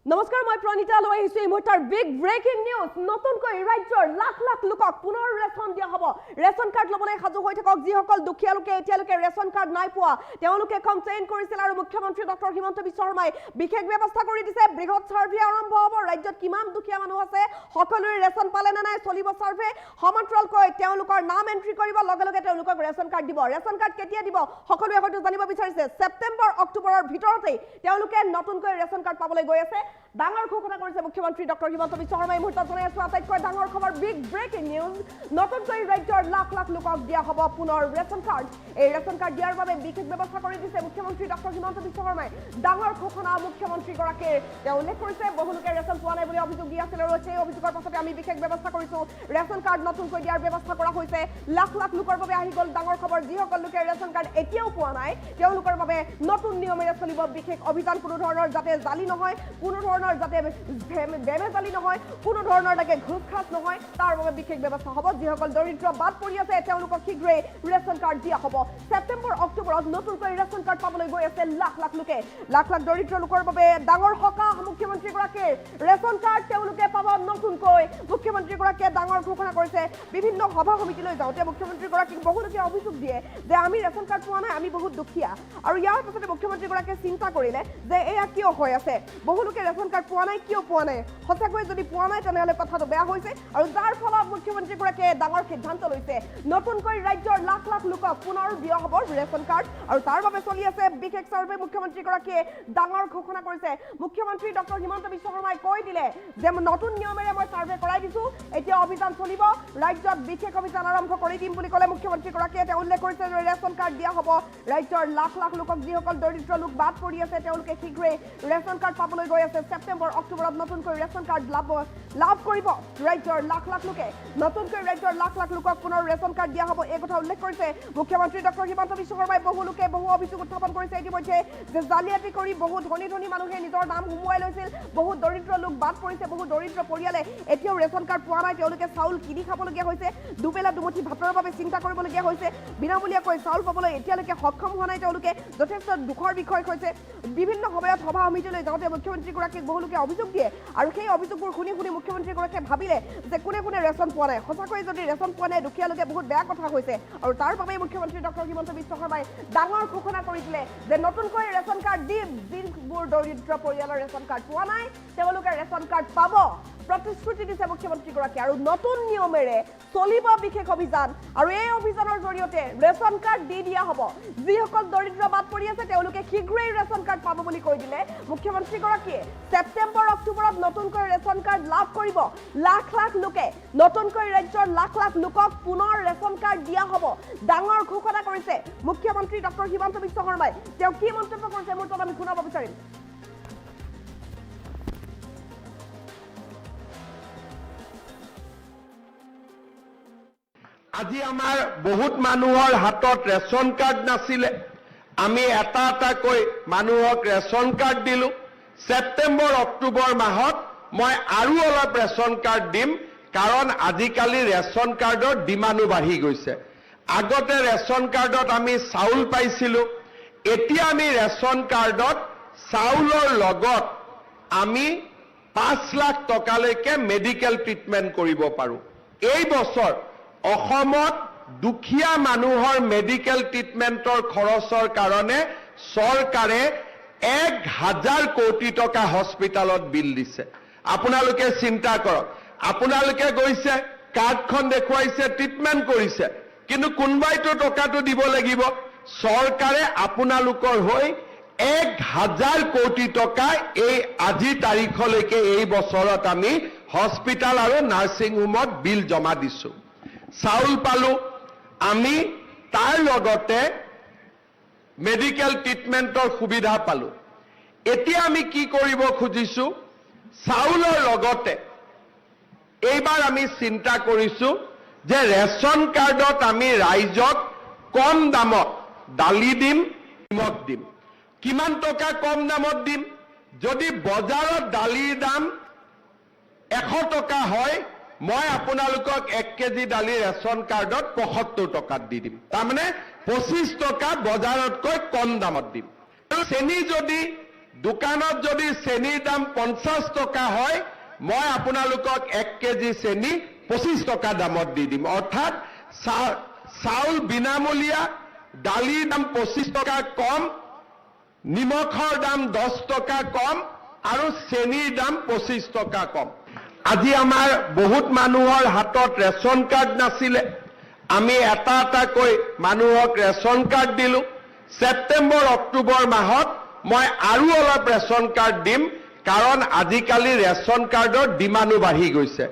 নমস্কাৰ মই প্ৰণিতা লৈ আহিছো এই মুহূৰ্তৰ বিগ ব্ৰেকিং নিউজ নতুনকৈ ৰাজ্যৰ লাখ লাখ লোকক পুনৰ ৰেচন দিয়া হ'ব ৰেচন কাৰ্ড লবলৈ সাজু হৈ থাকক যিসকল দুখীয়া লোকে এতিয়ালৈকে ৰেচন কাৰ্ড নাই পোৱা তেওঁলোকে কমপ্লেইন কৰিছিল আৰু মুখ্যমন্ত্ৰী ডক্টৰ হিমন্ত বিশ্ব শৰ্মাই বিশেষ ব্যৱস্থা কৰি দিছে বৃহৎ সাৰ্ভে আৰম্ভ হ'ব ৰাজ্যত কিমান দুখীয়া মানুহ আছে সকলোৰে ৰেচন পালে না নাই চলিব সাৰ্ভে সমান্তৰালকৈ তেওঁলোকৰ নাম এন্ট্ৰি কৰিব লগে লগে তেওঁলোকক ৰেচন কাৰ্ড দিব ৰেচন কাৰ্ড কেতিয়া দিব সকলোৱে হয়তো জানিব বিচাৰিছে ছেপ্টেম্বৰ অক্টোবৰৰ ভিতৰতে তেওঁলোকে নতুনকৈ ৰেচন কাৰ্ড পাবলৈ গৈ আছে ডাঙৰ ঘোষণা কৰিছে মুখ্যমন্ত্ৰী ডক্টৰ হিমন্ত বিশ্ব শৰ্মাই মুহূৰ্তত জনাই আছো আটাইতকৈ ডাঙৰ খবৰ বিগ ব্ৰেকিং নিউজ নতুনকৈ ৰাজ্যৰ লাখ লাখ লোকক দিয়া হ'ব পুনৰ ৰেচন কাৰ্ড এই ৰেচন কাৰ্ড দিয়াৰ বাবে বিশেষ ব্যৱস্থা কৰি দিছে মুখ্যমন্ত্ৰী ডক্টৰ হিমন্ত বিশ্ব শৰ্মাই ডাঙৰ ঘোষণা মুখ্যমন্ত্ৰীগৰাকীৰ তেওঁ উল্লেখ কৰিছে বহুলোকে ৰেচন পোৱা নাই বুলি অভিযোগ দি আছিল আৰু সেই অভিযোগৰ পাছতে আমি বিশেষ ব্যৱস্থা কৰিছো ৰেচন কাৰ্ড নতুনকৈ দিয়াৰ ব্যৱস্থা কৰা হৈছে লাখ লাখ লোকৰ বাবে আহি গ'ল ডাঙৰ খবৰ যিসকল লোকে ৰেচন কাৰ্ড এতিয়াও পোৱা নাই তেওঁলোকৰ বাবে নতুন নিয়মেৰে চলিব বিশেষ অভিযান কোনো ধৰণৰ যাতে জালি নহয় কোনো ধৰণৰ যাতে বেমেজালি নহয় কোনো ধৰণৰ লাগে ঘুষ খাস নহয় তাৰ বাবে বিশেষ ব্যৱস্থা হ'ব যিসকল দৰিদ্ৰ বাদ পৰি আছে তেওঁলোকক শীঘ্ৰেই ৰেচন কাৰ্ড দিয়া হ'ব ছেপ্টেম্বৰ অক্টোবৰত নতুনকৈ ৰেচন কাৰ্ড পাবলৈ গৈ আছে লাখ লাখ লোকে লাখ লাখ দৰিদ্ৰ লোকৰ বাবে ডাঙৰ সকাহ মুখ্যমন্ত্ৰীগৰাকীৰ ৰেচন কাৰ্ড তেওঁলোকে পাব নতুনকৈ মুখ্যমন্ত্ৰীগৰাকীয়ে ডাঙৰ ঘোষণা কৰিছে বিভিন্ন সভা সমিতিলৈ যাওঁতে মুখ্যমন্ত্ৰীগৰাকীক বহুলোকে অভিযোগ দিয়ে যে আমি ৰেচন কাৰ্ড পোৱা নাই আমি বহুত দুখীয়া আৰু ইয়াৰ পাছতে মুখ্যমন্ত্ৰীগৰাকীয়ে চিন্তা কৰিলে যে এয়া কিয় হৈ আছে বহুলোকে ৰেচন কাৰ্ড পোৱা নাই কিয় পোৱা নাই সঁচাকৈ যদি পোৱা নাই তেনেহ'লে কথাটো বেয়া হৈছে আৰু যাৰ ফলত মুখ্যমন্ত্ৰীগৰাকীয়ে ডাঙৰ সিদ্ধান্ত লৈছে নতুনকৈ ৰাজ্যৰ লাখ লাখ লোকক পুনৰ দিয়া হ'ব ৰেচন কাৰ্ড আৰু তাৰ বাবে চলি আছে বিশেষ সাৰ্ভে মুখ্যমন্ত্ৰীগৰাকীয়ে ডাঙৰ ঘোষণা কৰিছে মুখ্যমন্ত্ৰী ডক্টৰ হিমন্ত বিশ্ব শৰ্মাই কৈ দিলে যে নতুন নিয়মেৰে মই সাৰ্ভে কৰাই দিছো এতিয়া অভিযান চলিব ৰাজ্যত বিশেষ অভিযান আৰম্ভ কৰি দিম বুলি ক'লে মুখ্যমন্ত্ৰীগৰাকীয়ে তেওঁ উল্লেখ কৰিছে যে ৰেচন কাৰ্ড দিয়া হ'ব ৰাজ্যৰ লাখ লাখ লোকক যিসকল দৰিদ্ৰ লোক বাদ পৰি আছে তেওঁলোকে শীঘ্ৰেই ৰেচন কাৰ্ড পাবলৈ গৈ আছে ছেপ্টেম্বৰ অক্টোবৰত নতুনকৈ ৰেচন কাৰ্ড লাভ কৰিব ৰাজ্যৰ লাখ লাখ লোকে নতুনকৈ ৰাজ্যৰ লাখ লাখ লোকক পুনৰ ৰেচন কাৰ্ড দিয়া হ'ব এই কথা উল্লেখ কৰিছে মুখ্যমন্ত্ৰী ডক্টৰ হিমন্ত বিশ্ব শৰ্মাই বহুলোকে বহু অভিযোগ উত্থাপন কৰিছে ইতিমধ্যে যে জালিয়াতি কৰি বহু ধনী ধনী মানুহে নিজৰ নাম সুমুৱাই লৈছিল বহু দৰিদ্ৰ লোক বাদ পৰিছে বহু দৰিদ্ৰ পৰিয়ালে এতিয়াও ৰেচন কাৰ্ড পোৱা নাই তেওঁলোকে চাউল কিনি খাবলগীয়া হৈছে দুবেলা দুমুঠি ভাতৰ বাবে চিন্তা কৰিবলগীয়া হৈছে বিনামূলীয়াকৈ চাউল পাবলৈ এতিয়ালৈকে সক্ষম হোৱা নাই তেওঁলোকে যথেষ্ট দুখৰ বিষয় হৈছে বিভিন্ন সময়ত সভা সমিতিলৈ যাওঁতে মুখ্যমন্ত্ৰীগৰাকীক বহুলোকে অভিযোগ দিয়ে আৰু সেই অভিযোগবোৰ শুনি শুনি মুখ্যমন্ত্ৰীগৰাকীয়ে ভাবিলে যে কোনে কোনে ৰেচন পোৱা নাই সঁচাকৈ যদি ৰেচন পোৱা নাই দুখীয়া লোকে বহুত বেয়া কথা হৈছে আৰু তাৰ বাবে মুখ্যমন্ত্ৰী ডক্টৰ হিমন্ত বিশ্ব শৰ্মাই ডাঙৰ ঘোষণা কৰিছিলে যে নতুনকৈ ৰেচন কাৰ্ড দিম যিবোৰ দৰিদ্ৰ পৰিয়ালৰ ৰেচন কাৰ্ড পোৱা নাই তেওঁলোকে ৰেচন কাৰ্ড পাব প্ৰতিশ্ৰুতি দিছে মুখ্যমন্ত্ৰীগৰাকীয়ে আৰু নতুন নিয়মেৰে চলিব বিশেষ অভিযান আৰু এই অভিযানৰ জৰিয়তে ৰেচন কাৰ্ড দি দিয়া হ'ব যিসকল দৰিদ্ৰ বাদ পৰি আছে তেওঁলোকে শীঘ্ৰেই ৰেচন কাৰ্ড পাব বুলি কৈ দিলে মুখ্যমন্ত্ৰীগৰাকীয়ে ছেপ্টেম্বৰ অক্টোবৰত নতুনকৈ ৰেচন কাৰ্ড লাভ কৰিব লাখ লাখ লোকে নতুনকৈ ৰাজ্যৰ লাখ লাখ লোকক পুনৰ ৰেচন কাৰ্ড দিয়া হ'ব ডাঙৰ ঘোষণা কৰিছে মুখ্যমন্ত্ৰী ডক্টৰ হিমন্ত বিশ্ব শৰ্মাই তেওঁ কি মন্তব্য কৰিছে মোৰ আমি শুনাব বিচাৰিম আজি আমাৰ বহুত মানুহৰ হাতত ৰেচন কাৰ্ড নাছিলে আমি এটা এটাকৈ মানুহক ৰেচন কাৰ্ড দিলো ছেপ্টেম্বৰ অক্টোবৰ মাহত মই আৰু অলপ ৰেচন কাৰ্ড দিম কাৰণ আজিকালি ৰেচন কাৰ্ডৰ ডিমাণ্ডো বাঢ়ি গৈছে আগতে ৰেচন কাৰ্ডত আমি চাউল পাইছিলো এতিয়া আমি ৰেচন কাৰ্ডত চাউলৰ লগত আমি 5 লাখ টকালৈকে মেডিকেল ট্ৰিটমেণ্ট কৰিব পাৰো এই বছৰ অসমত দুখীয়া মানুহৰ মেডিকেল ট্ৰিটমেণ্টৰ খৰচৰ কাৰণে চৰকাৰে 1000 কোটি টকা হস্পিটালত বিল দিছে আপোনালোকে চিন্তা কৰক আপোনালোকে গৈছে কাৰ্ডখন দেখুৱাইছে ট্ৰিটমেণ্ট কৰিছে কিন্তু কোনবাইতো টকাটো দিব লাগিব চৰকাৰে আপোনালোকৰ হৈ 1000 কোটি টকা এই আজি তাৰিখলৈকে এই বছৰত আমি হস্পিটাল আৰু নাৰ্ছিং হোমত বিল জমা দিছো চাউল পালো আমি তাৰ লগতে মেডিকেল ট্ৰিটমেণ্টৰ সুবিধা পালো এতিয়া আমি কি কৰিব খুজিছো চাউলৰ লগতে এইবাৰ আমি চিন্তা কৰিছো যে ৰেচন কাৰ্ডত আমি ৰাইজক কম দামত দালি দিম নিমখ দিম কিমান টকা কম দামত দিম যদি বজাৰত দালিৰ দাম 100 টকা হয় মই আপোনালোকক 1 কেজি দালি ৰেচন কাৰ্ডত 75 টকাত দি দিম তাৰমানে 25 টকা বজাৰতকৈ কম দামত দিম চেনি যদি দোকানত যদি চেনিৰ দাম 50 টকা হয় মই আপোনালোকক 1 কেজি চেনি 25 টকা দামত দি দিম অৰ্থাৎ চাউল বিনামূলীয়া দালিৰ দাম 25 টকা কম নিমখৰ দাম 10 টকা কম আৰু চেনিৰ দাম 25 টকা কম আজি আমাৰ বহুত মানুহৰ হাতত ৰেচন কাৰ্ড নাছিলে আমি এটা এটাকৈ মানুহক ৰেচন কাৰ্ড দিলো সেপ্টেম্বৰ অক্টোবৰ মাহত মই আৰু অলপ ৰেচন কাৰ্ড দিম কাৰণ আজিকালি ৰেচন কাৰ্ডৰ ডিমাণ্ডো বাঢ়ি গৈছে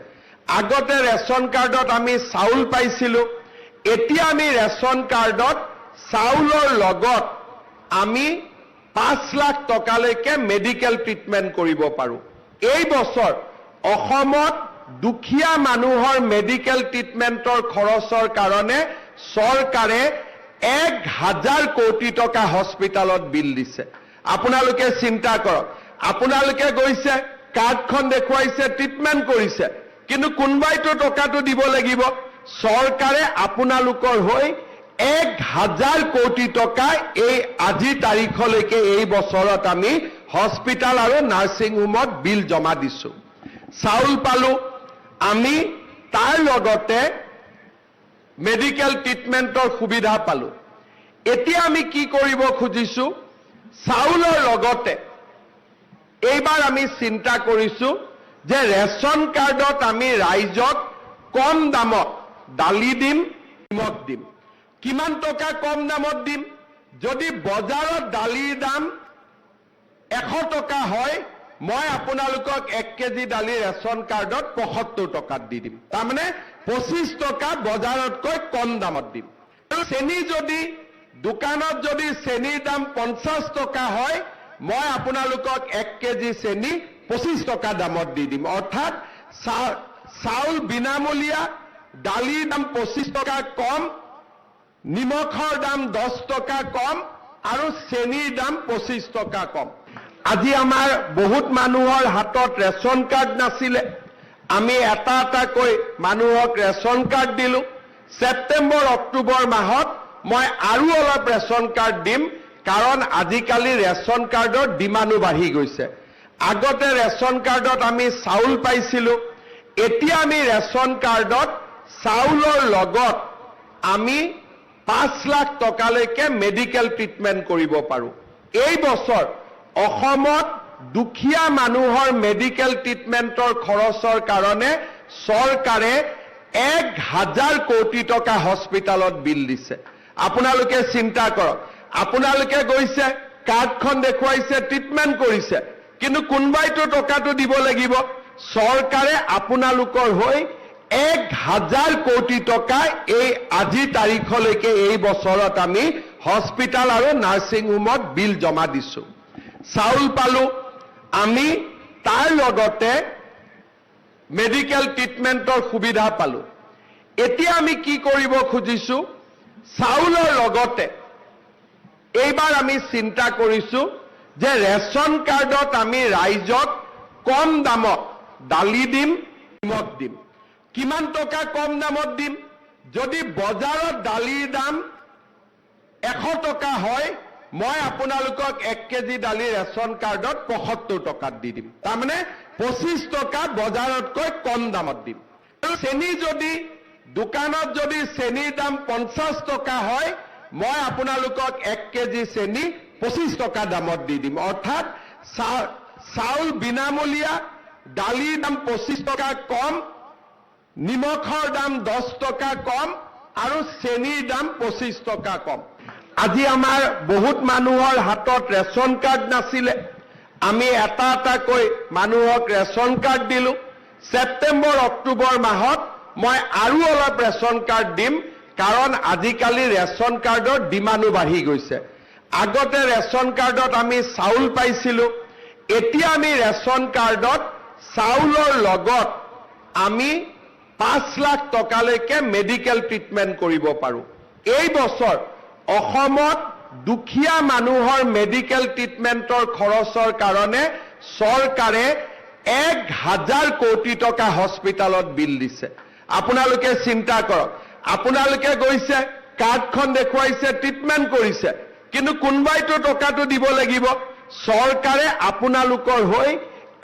আগতে ৰেচন কাৰ্ডত আমি চাউল পাইছিলো এতিয়া আমি ৰেচন কাৰ্ডত চাউলৰ লগত আমি 5 লাখ টকালৈকে মেডিকেল ট্ৰিটমেন্ট কৰিব পাৰো এই বছৰ অসমত দুখীয়া মানুহৰ মেডিকেল ট্ৰিটমেন্টৰ খৰচৰ কাৰণে চৰকাৰে 1000 কোটি টকা হস্পিটালত বিল দিছে আপোনালোকে চিন্তা কৰক আপোনালোকে গৈছে কাৰ্ডখন দেখুৱাইছে ট্ৰিটমেন্ট কৰিছে কিন্তু কোনবাইতো টকাটো দিব লাগিব চৰকাৰে আপোনালোকৰ হৈ 1000 কোটি টকা এই আজি তাৰিখলৈকে এই বছৰত আমি হস্পিটাল আৰু নাৰ্সিং হোমত বিল জমা দিছো চাউল পালো আমি তাৰ লগতে মেডিকেল ট্ৰিটমেন্টৰ সুবিধা পালো এতিয়া আমি কি কৰিব খুজিছো চাউলৰ লগতে এইবাৰ আমি চিন্তা কৰিছো যে ৰেচন কাৰ্ডত আমি ৰাইজক কম দামত দালি দিম নিমখ দিম কিমান টকা কম দামত দিম যদি বজাৰত দালিৰ দাম 100 টকা হয় মই আপোনালোকক 1 কেজি দালি ৰেচন কাৰ্ডত 75 টকাত দি দিম তাৰমানে 25 টকা বজাৰতকৈ কম দামত দিম আৰু চেনি যদি দোকানত যদি চেনিৰ দাম 50 টকা হয় মই আপোনালোকক 1 কেজি চেনি 25 টকা দামত দি দিম অৰ্থাৎ চাউল বিনামূলীয়া দালিৰ দাম 25 টকা কম নিমখৰ দাম 10 টকা কম আৰু চেনিৰ দাম 25 টকা কম আজি আমাৰ বহুত মানুহৰ হাতত ৰেচন কাৰ্ড নাছিলে আমি এটা এটাকৈ মানুহক ৰেচন কাৰ্ড দিলো সেপ্টেম্বৰ অক্টোবৰ মাহত মই আৰু অলপ ৰেচন কাৰ্ড দিম কাৰণ আজিকালি ৰেচন কাৰ্ডৰ ডিমাণ্ডো বাঢ়ি গৈছে আগতে ৰেচন কাৰ্ডত আমি চাউল পাইছিলো এতিয়া আমি ৰেচন কাৰ্ডত চাউলৰ লগত আমি 5 লাখ টকালৈকে মেডিকেল ট্ৰিটমেন্ট কৰিব পাৰো এই বছৰ অসমত দুখীয়া মানুহৰ মেডিকেল ট্ৰিটমেন্টৰ খৰচৰ কাৰণে চৰকাৰে 1000 কোটি টকা হস্পিটালত বিল দিছে আপোনালোকে চিন্তা কৰক আপোনালোকে গৈছে কাৰ্ডখন দেখুৱাইছে ট্ৰিটমেন্ট কৰিছে কিন্তু কোনবাইতো টকাটো দিব লাগিব চৰকাৰে আপোনালোকৰ হৈ 1000 কোটি টকা এই আজি তাৰিখলৈকে এই বছৰত আমি হস্পিটাল আৰু নাৰ্সিং হোমত বিল জমা দিছো চাউল পালো আমি তাৰ লগতে মেডিকেল ট্ৰিটমেন্টৰ সুবিধা পালো এতিয়া আমি কি কৰিব খুজিছো চাউলৰ লগতে এইবাৰ আমি চিন্তা কৰিছো যে ৰেচন কাৰ্ডত আমি ৰাইজক কম দামত দালি দিম নিমখ দিম কিমান টকা কম দামত দিম যদি বজাৰত দালিৰ দাম 100 টকা হয় মই আপোনালোকক 1 কেজি দালি ৰেচন কাৰ্ডত 75 টকাত দি দিম তাৰমানে 25 টকা বজাৰতকৈ কম দামত দিম আৰু চেনি যদি দোকানত যদি চেনিৰ দাম 50 টকা হয় মই আপোনালোকক 1 কেজি চেনি 25 টকা দামত দি দিম অৰ্থাৎ চাউল বিনামূলীয়া দালিৰ দাম 25 টকা কম নিমখৰ দাম 10 টকা কম আৰু চেনিৰ দাম 25 টকা কম আজি আমাৰ বহুত মানুহৰ হাতত ৰেচন কাৰ্ড নাছিলে আমি এটা এটাকৈ মানুহক ৰেচন কাৰ্ড দিলো সেপ্টেম্বৰ অক্টোবৰ মাহত মই আৰু অলপ ৰেচন কাৰ্ড দিম কাৰণ আজিকালি ৰেচন কাৰ্ডৰ ডিমাণ্ডো বাঢ়ি গৈছে আগতে ৰেচন কাৰ্ডত আমি চাউল পাইছিলো এতিয়া আমি ৰেচন কাৰ্ডত চাউলৰ লগত আমি 5 লাখ টকালৈকে মেডিকেল ট্ৰিটমেন্ট কৰিব পাৰো এই বছৰ অসমত দুখীয়া মানুহৰ মেডিকেল ট্ৰিটমেন্টৰ খৰচৰ কাৰণে চৰকাৰে 1000 কোটি টকা হস্পিটালত বিল দিছে আপোনালোকে চিন্তা কৰক আপোনালোকে গৈছে কাৰ্ডখন দেখুৱাইছে ট্ৰিটমেন্ট কৰিছে কিন্তু কোনবাইতো টকাটো দিব লাগিব চৰকাৰে আপোনালোকৰ হৈ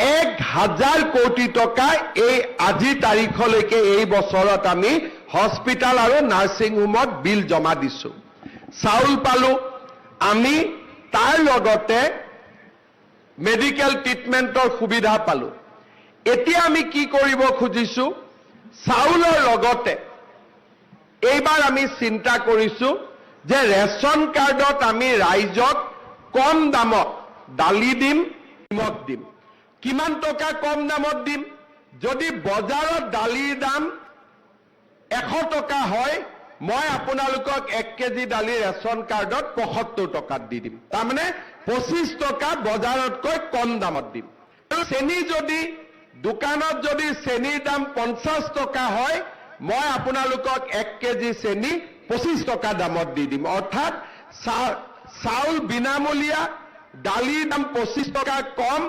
1000 কোটি টকা এই আজি তাৰিখলৈকে এই বছৰত আমি হস্পিটাল আৰু নাৰ্ছিং হোমত বিল জমা দিছো। চাউল পালো আমি, তাৰ লগতে মেডিকেল ট্ৰিটমেণ্টৰ সুবিধা পালো। এতিয়া আমি কি কৰিব খুজিছো, চাউলৰ লগতে এইবাৰ আমি চিন্তা কৰিছো যে ৰেচন কাৰ্ডত আমি ৰাইজক কম দামত দালি দিম, নিমখ দিম। কিমান টকা কম দামত দিম? যদি বজাৰত দালিৰ দাম 100 টকা হয়, মই আপোনালোকক 1 কেজি দালি ৰেচন কাৰ্ডত 75 টকাত দি দিম। তাৰমানে 25 টকা বজাৰতকৈ কম দামত দিম। আৰু চেনি যদি দোকানত যদি চেনিৰ দাম 50 টকা হয়, মই আপোনালোকক 1 কেজি চেনি 25 টকা দামত দি দিম। অৰ্থাৎ চাউল বিনামূলীয়া, দালিৰ দাম 25 টকা কম,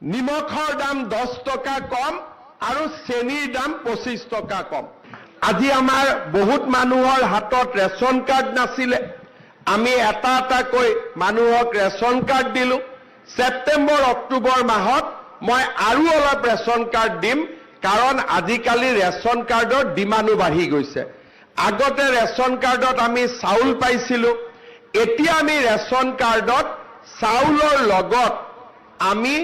নিমখৰ দাম 10 টকা কম আৰু চেনিৰ দাম 25 টকা কম। আজি আমাৰ বহুত মানুহৰ হাতত ৰেচন কাৰ্ড নাছিলে, আমি এটা এটাকৈ মানুহক ৰেচন কাৰ্ড দিলো। ছেপ্টেম্বৰ অক্টোবৰ মাহত মই আৰু অলপ ৰেচন কাৰ্ড দিম, কাৰণ আজিকালি ৰেচন কাৰ্ডৰ ডিমাণ্ডো বাঢ়ি গৈছে। আগতে ৰেচন কাৰ্ডত আমি চাউল পাইছিলো, এতিয়া আমি ৰেচন কাৰ্ডত চাউলৰ লগত আমি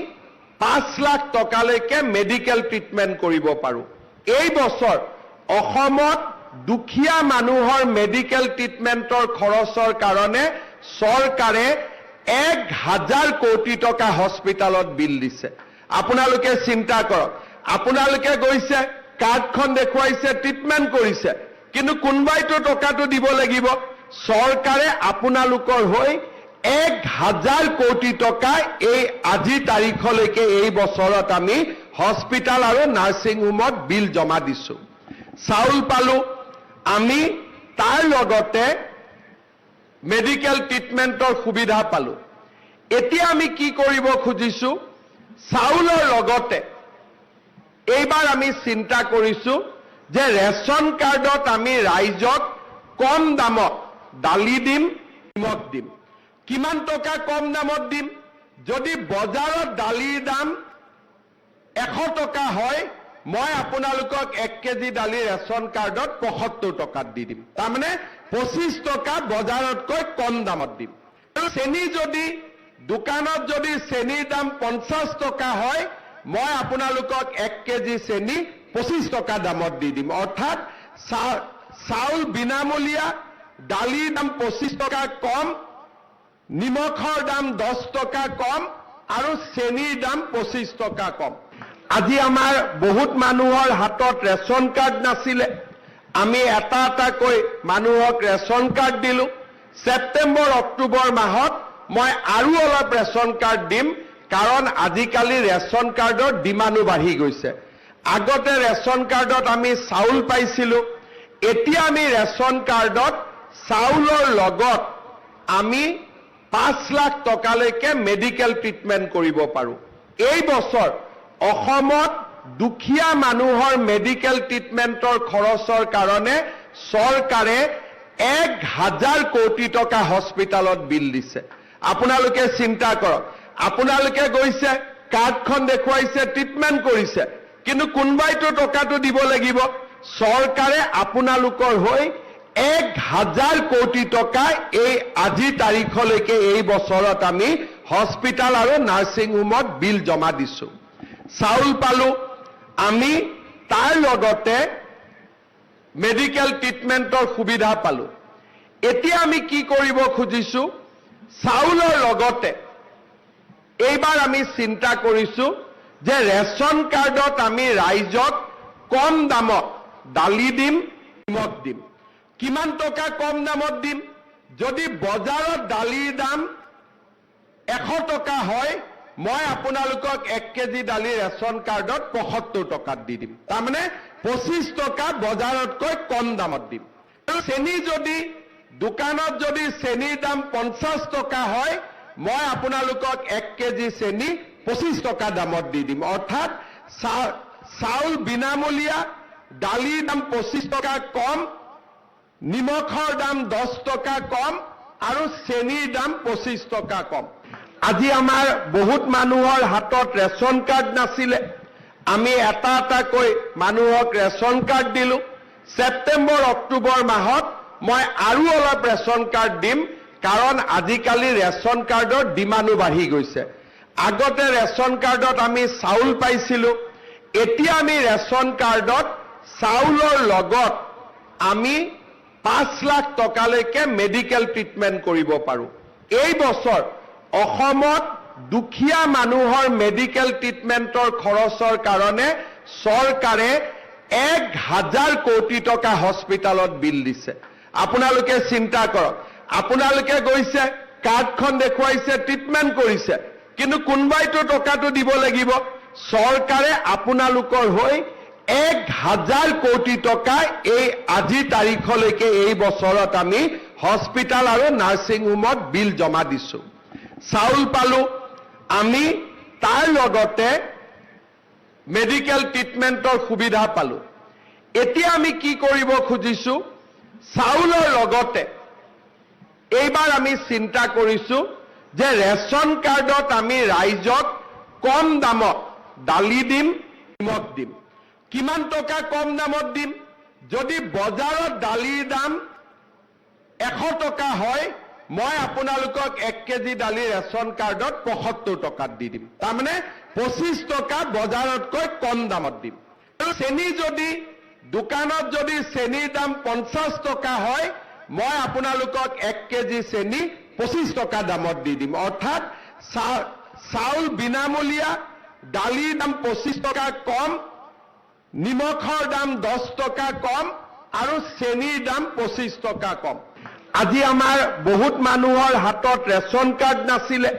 5 লাখ টকালৈকে মেডিকেল ট্ৰিটমেণ্ট কৰিব পাৰো। এই বছৰ অসমত দুখীয়া মানুহৰ মেডিকেল ট্ৰিটমেণ্টৰ খৰচৰ কাৰণে চৰকাৰে 1000 কোটি টকা হস্পিটালত বিল দিছে। আপোনালোকে চিন্তা কৰক, আপোনালোকে গৈছে, কাৰ্ডখন দেখুৱাইছে, ট্ৰিটমেণ্ট কৰিছে, কিন্তু কোনোবাইতো টকাটো দিব লাগিব। চৰকাৰে আপোনালোকৰ হৈ 1000 কোটি টকা এই আজি তাৰিখলৈকে এই বছৰত আমি হস্পিটাল আৰু নাৰ্ছিং হোমত বিল জমা দিছো। চাউল পালো আমি, তাৰ লগতে মেডিকেল ট্ৰিটমেণ্টৰ সুবিধা পালো। এতিয়া আমি কি কৰিব খুজিছো, চাউলৰ লগতে এইবাৰ আমি চিন্তা কৰিছো যে ৰেচন কাৰ্ডত আমি ৰাইজক কম দামত দালি দিম, নিমখ দিম। কিমান টকা কম দামত দিম? যদি বজাৰত দালিৰ দাম 100 টকা হয়, মই আপোনালোকক 1 কেজি দালি ৰেচন কাৰ্ডত 75 টকাত দি দিম। তাৰমানে 25 টকা বজাৰতকৈ কম দামত দিম। আৰু চেনি যদি দোকানত যদি চেনিৰ দাম 50 টকা হয়, মই আপোনালোকক 1 কেজি চেনি 25 টকা দামত দি দিম। অৰ্থাৎ চাউল বিনামূলীয়া, দালিৰ দাম 25 টকা কম, নিমখৰ দাম 10 টকা কম আৰু চেনিৰ দাম 25 টকা কম। আজি আমাৰ বহুত মানুহৰ হাতত ৰেচন কাৰ্ড নাছিলে, আমি এটা এটাকৈ মানুহক ৰেচন কাৰ্ড দিলো। ছেপ্টেম্বৰ অক্টোবৰ মাহত মই আৰু অলপ ৰেচন কাৰ্ড দিম, কাৰণ আজিকালি ৰেচন কাৰ্ডৰ ডিমাণ্ডো বাঢ়ি গৈছে। আগতে ৰেচন কাৰ্ডত আমি চাউল পাইছিলো, এতিয়া আমি ৰেচন কাৰ্ডত চাউলৰ লগত আমি 5 লাখ টকালৈকে মেডিকেল ট্ৰিটমেণ্ট কৰিব পাৰো। এই বছৰ অসমত দুখীয়া মানুহৰ মেডিকেল ট্ৰিটমেণ্টৰ খৰচৰ কাৰণে চৰকাৰে 1000 কোটি টকা হস্পিটালত বিল দিছে। আপোনালোকে চিন্তা কৰক, আপোনালোকে গৈছে, কাৰ্ডখন দেখুৱাইছে, ট্ৰিটমেণ্ট কৰিছে, কিন্তু কোনোবাইতো টকাটো দিব লাগিব। চৰকাৰে আপোনালোকৰ হৈ 1000 কোটি টকা এই আজি তাৰিখলৈকে এই বছৰত আমি হস্পিটাল আৰু নাৰ্ছিং হোমত বিল জমা দিছো। চাউল পালো আমি, তাৰ লগতে মেডিকেল ট্ৰিটমেণ্টৰ সুবিধা পালো। এতিয়া আমি কি কৰিব খুজিছো, চাউলৰ লগতে এইবাৰ আমি চিন্তা কৰিছো যে ৰেচন কাৰ্ডত আমি ৰাইজক কম দামত দালি দিম, নিমখ দিম। কিমান টকা কম দামত দিম? যদি বজাৰত দালিৰ দাম 100 টকা হয়, মই আপোনালোকক 1 কেজি দালি ৰেচন কাৰ্ডত 75 টকাত দি দিম। তাৰমানে 25 টকা বজাৰতকৈ কম দামত দিম। আৰু চেনি যদি দোকানত যদি চেনিৰ দাম 50 টকা হয়, মই আপোনালোকক 1 কেজি চেনি 25 টকা দামত দি দিম। অৰ্থাৎ চাউল বিনামূলীয়া, দালিৰ দাম 25 টকা কম, নিমখৰ দাম 10 টকা কম আৰু চেনিৰ দাম 25 টকা কম। আজি আমাৰ বহুত মানুহৰ হাতত ৰেচন কাৰ্ড নাছিলে আমি এটা এটাকৈ মানুহক ৰেচন কাৰ্ড দিলো ছেপ্টেম্বৰ অক্টোবৰ মাহত মই আৰু অলপ ৰেচন কাৰ্ড দিম কাৰণ আজিকালি ৰেচন কাৰ্ডৰ ডিমাণ্ডো বাঢ়ি গৈছে আগতে ৰেচন কাৰ্ডত আমি চাউল পাইছিলো এতিয়া আমি ৰেচন কাৰ্ডত চাউলৰ লগত আমি 5 লাখ টকালৈকে মেডিকেল ট্ৰিটমেন্ট কৰিব পাৰো এই বছৰ অসমত দুখীয়া মানুহৰ মেডিকেল ট্ৰিটমেন্টৰ খৰচৰ কাৰণে চৰকাৰে 1000 কোটি টকা হস্পিটালত বিল দিছে আপোনালোকে চিন্তা কৰক আপোনালোকে গৈছে কাৰ্ডখন দেখুৱাইছে ট্ৰিটমেন্ট কৰিছে কিন্তু কোনবাইতো টকাটো দিব লাগিব চৰকাৰে আপোনালোকৰ হৈ 1000 কোটি টকা এই আজি তাৰিখলৈকে এই বছৰত আমি হস্পিটাল আৰু নাৰ্ছিং হোমত বিল জমা দিছো চাউল পালো আমি তাৰ লগতে মেডিকেল ট্ৰিটমেন্টৰ সুবিধা পালো এতিয়া আমি কি কৰিব খুজিছো চাউলৰ লগতে এইবাৰ আমি চিন্তা কৰিছো যে ৰেচন কাৰ্ডত আমি ৰাইজক কম দামত দালি দিম নিমখ দিম কিমান টকা কম দামত দিম যদি বজাৰত দালিৰ দাম 100 টকা হয় মই আপোনালোকক 1 কেজি দালি ৰেচন কাৰ্ডত 75 টকাত দি দিম তাৰমানে 25 টকা বজাৰতকৈ কম দামত দিম চেনি যদি দোকানত যদি চেনিৰ দাম 50 টকা হয় মই আপোনালোকক 1 কেজি চেনি 25 টকা দামত দি দিম অৰ্থাৎ চাউল বিনামূলীয়া দালিৰ দাম 25 টকা কম নিমখৰ দাম 10 টকা কম আৰু চেনিৰ দাম 25 টকা কম আজি আমাৰ বহুত মানুহৰ হাতত ৰেচন কাৰ্ড নাছিলে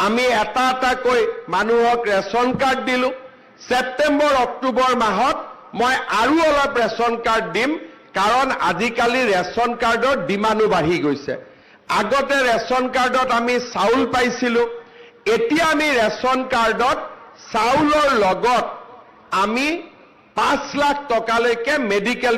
আমি এটা এটাকৈ মানুহক ৰেচন কাৰ্ড দিলো ছেপ্টেম্বৰ অক্টোবৰ মাহত মই আৰু অলপ ৰেচন কাৰ্ড দিম কাৰণ আজিকালি ৰেচন কাৰ্ডৰ ডিমাণ্ডো বাঢ়ি গৈছে আগতে ৰেচন কাৰ্ডত আমি চাউল পাইছিলো এতিয়া আমি ৰেচন কাৰ্ডত চাউলৰ লগত আমি 5 লাখ টকালৈকে মেডিকেল